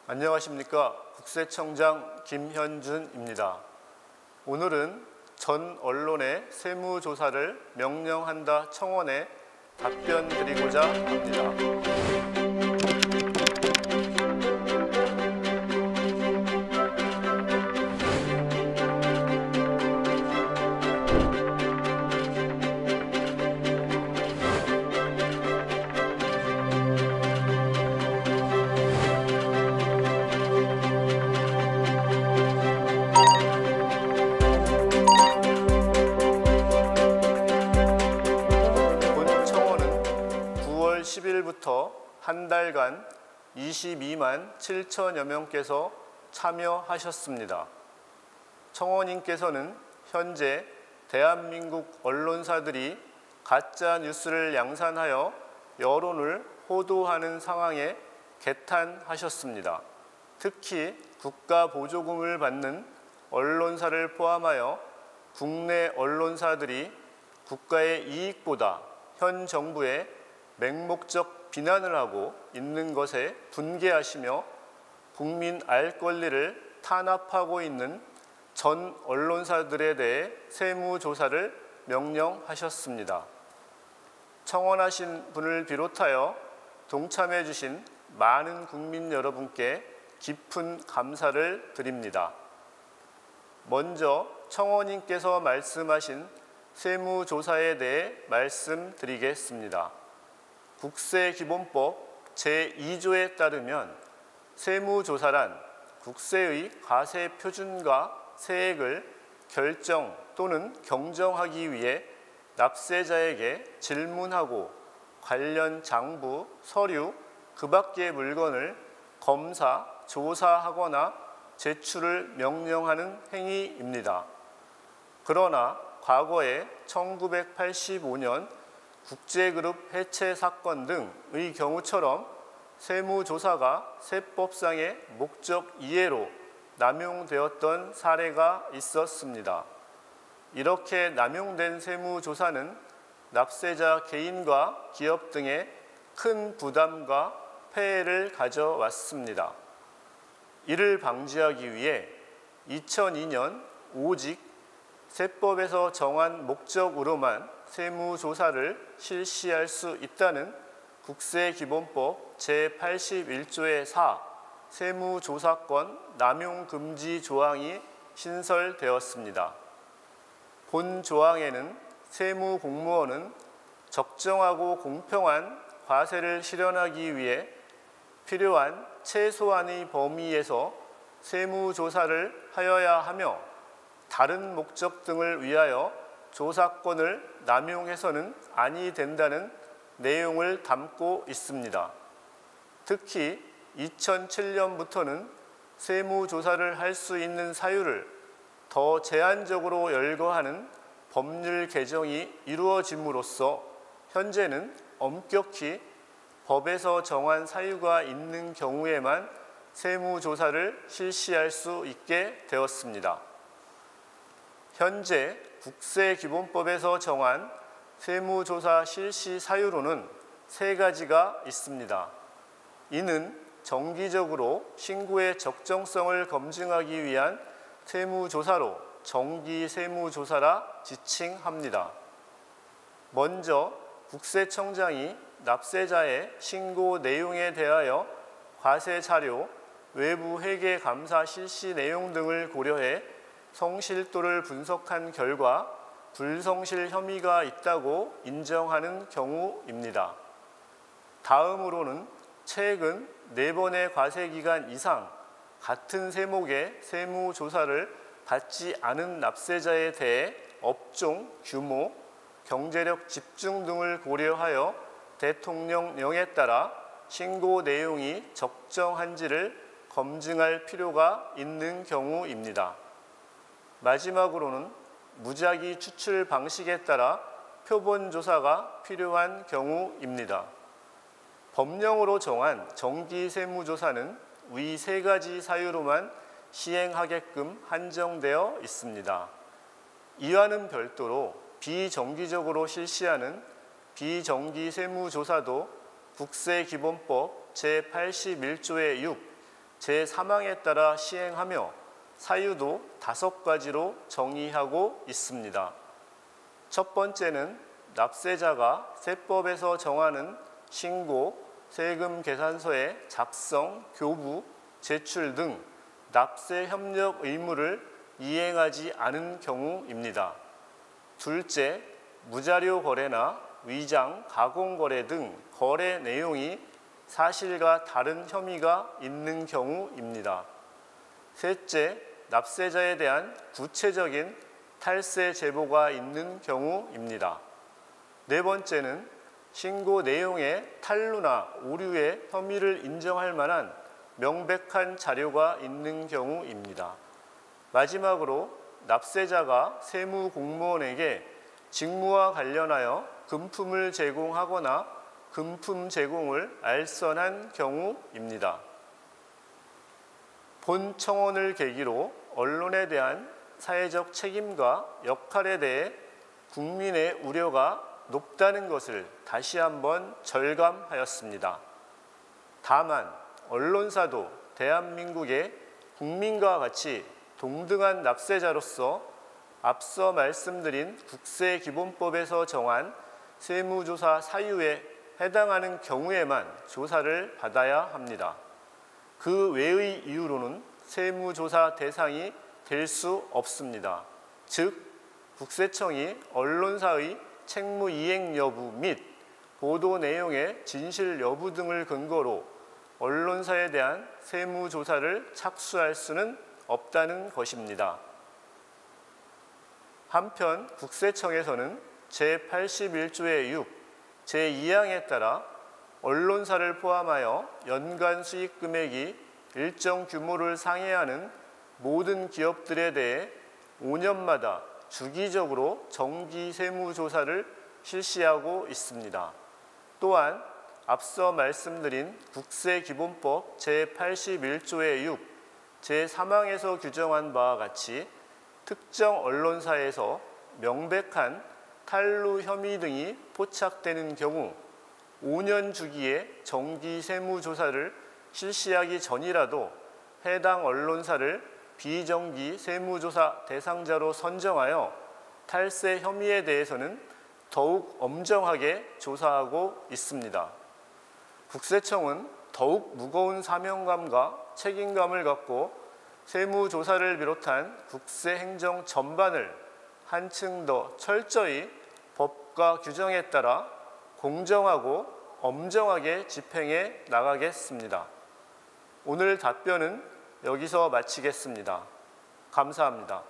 안녕하십니까. 국세청장 김현준입니다. 오늘은 전 언론의 세무조사를 명령한다 청원에 답변 드리고자 합니다. 본 청원은 9월 10일부터 한 달간 22만 7천여 명께서 참여하셨습니다. 청원인께서는 현재 대한민국 언론사들이 가짜 뉴스를 양산하여 여론을 호도하는 상황에 개탄하셨습니다. 특히 국가 보조금을 받는 언론사를 포함하여 국내 언론사들이 국가의 이익보다 현 정부의 맹목적 비난을 하고 있는 것에 분개하시며 국민 알 권리를 탄압하고 있는 전 언론사들에 대해 세무조사를 명령하셨습니다. 청원하신 분을 비롯하여 동참해 주신 많은 국민 여러분께 깊은 감사를 드립니다. 먼저 청원인께서 말씀하신 세무조사에 대해 말씀드리겠습니다. 국세기본법 제2조에 따르면 세무조사란 국세의 과세 표준과 세액을 결정 또는 경정하기 위해 납세자에게 질문하고 관련 장부, 서류, 그 밖의 물건을 검사, 조사하거나 제출을 명령하는 행위입니다. 그러나 과거에 1985년 국제그룹 해체 사건 등의 경우처럼 세무조사가 세법상의 목적 이해로 남용되었던 사례가 있었습니다. 이렇게 남용된 세무조사는 납세자 개인과 기업 등에 큰 부담과 폐해를 가져왔습니다. 이를 방지하기 위해 2002년 오직 세법에서 정한 목적으로만 세무조사를 실시할 수 있다는 국세기본법 제81조의 4 세무조사권 남용금지 조항이 신설되었습니다. 본 조항에는 세무공무원은 적정하고 공평한 과세를 실현하기 위해 필요한 최소한의 범위에서 세무조사를 하여야 하며 다른 목적 등을 위하여 조사권을 남용해서는 아니 된다는 내용을 담고 있습니다. 특히 2007년부터는 세무조사를 할 수 있는 사유를 더 제한적으로 열거하는 법률 개정이 이루어짐으로써 현재는 엄격히 법에서 정한 사유가 있는 경우에만 세무조사를 실시할 수 있게 되었습니다. 현재 국세기본법에서 정한 세무조사 실시 사유로는 3가지가 있습니다. 이는 정기적으로 신고의 적정성을 검증하기 위한 세무조사로 정기세무조사라 지칭합니다. 먼저 국세청장이 납세자의 신고 내용에 대하여 과세자료, 외부 회계감사 실시 내용 등을 고려해 성실도를 분석한 결과 불성실 혐의가 있다고 인정하는 경우입니다. 다음으로는 최근 4번의 과세기간 이상 같은 세목의 세무조사를 받지 않은 납세자에 대해 업종, 규모, 경제력 집중 등을 고려하여 대통령령에 따라 신고 내용이 적정한지를 검증할 필요가 있는 경우입니다. 마지막으로는 무작위 추출 방식에 따라 표본조사가 필요한 경우입니다. 법령으로 정한 정기세무조사는 위 3가지 사유로만 시행하게끔 한정되어 있습니다. 이와는 별도로 비정기적으로 실시하는 비정기세무조사도 국세기본법 제81조의 6 제3항에 따라 시행하며 사유도 5가지로 정의하고 있습니다. 첫 번째는 납세자가 세법에서 정하는 신고, 세금 계산서의 작성, 교부, 제출 등 납세 협력 의무를 이행하지 않은 경우입니다. 둘째, 무자료 거래나 위장, 가공 거래 등 거래 내용이 사실과 다른 혐의가 있는 경우입니다. 셋째, 납세자에 대한 구체적인 탈세 제보가 있는 경우입니다. 네 번째는 신고 내용에 탈루나 오류의 혐의를 인정할 만한 명백한 자료가 있는 경우입니다. 마지막으로 납세자가 세무공무원에게 직무와 관련하여 금품을 제공하거나 금품 제공을 알선한 경우입니다. 본 청원을 계기로 언론에 대한 사회적 책임과 역할에 대해 국민의 우려가 높다는 것을 다시 한번 절감하였습니다. 다만 언론사도 대한민국의 국민과 같이 동등한 납세자로서 앞서 말씀드린 국세기본법에서 정한 세무조사 사유에 해당하는 경우에만 조사를 받아야 합니다. 그 외의 이유로는 세무조사 대상이 될 수 없습니다. 즉, 국세청이 언론사의 책무 이행 여부 및 보도 내용의 진실 여부 등을 근거로 언론사에 대한 세무조사를 착수할 수는 없다는 것입니다. 한편 국세청에서는 제81조의 6, 제2항에 따라 언론사를 포함하여 연간 수익 금액이 일정 규모를 상회하는 모든 기업들에 대해 5년마다 주기적으로 정기 세무조사를 실시하고 있습니다. 또한 앞서 말씀드린 국세기본법 제81조의 6, 제3항에서 규정한 바와 같이 특정 언론사에서 명백한 탈루 혐의 등이 포착되는 경우 5년 주기의 정기 세무조사를 실시하기 전이라도 해당 언론사를 비정기 세무조사 대상자로 선정하여 탈세 혐의에 대해서는 더욱 엄정하게 조사하고 있습니다. 국세청은 더욱 무거운 사명감과 책임감을 갖고 세무조사를 비롯한 국세행정 전반을 한층 더 철저히 법과 규정에 따라 공정하고 엄정하게 집행해 나가겠습니다. 오늘 답변은 여기서 마치겠습니다. 감사합니다.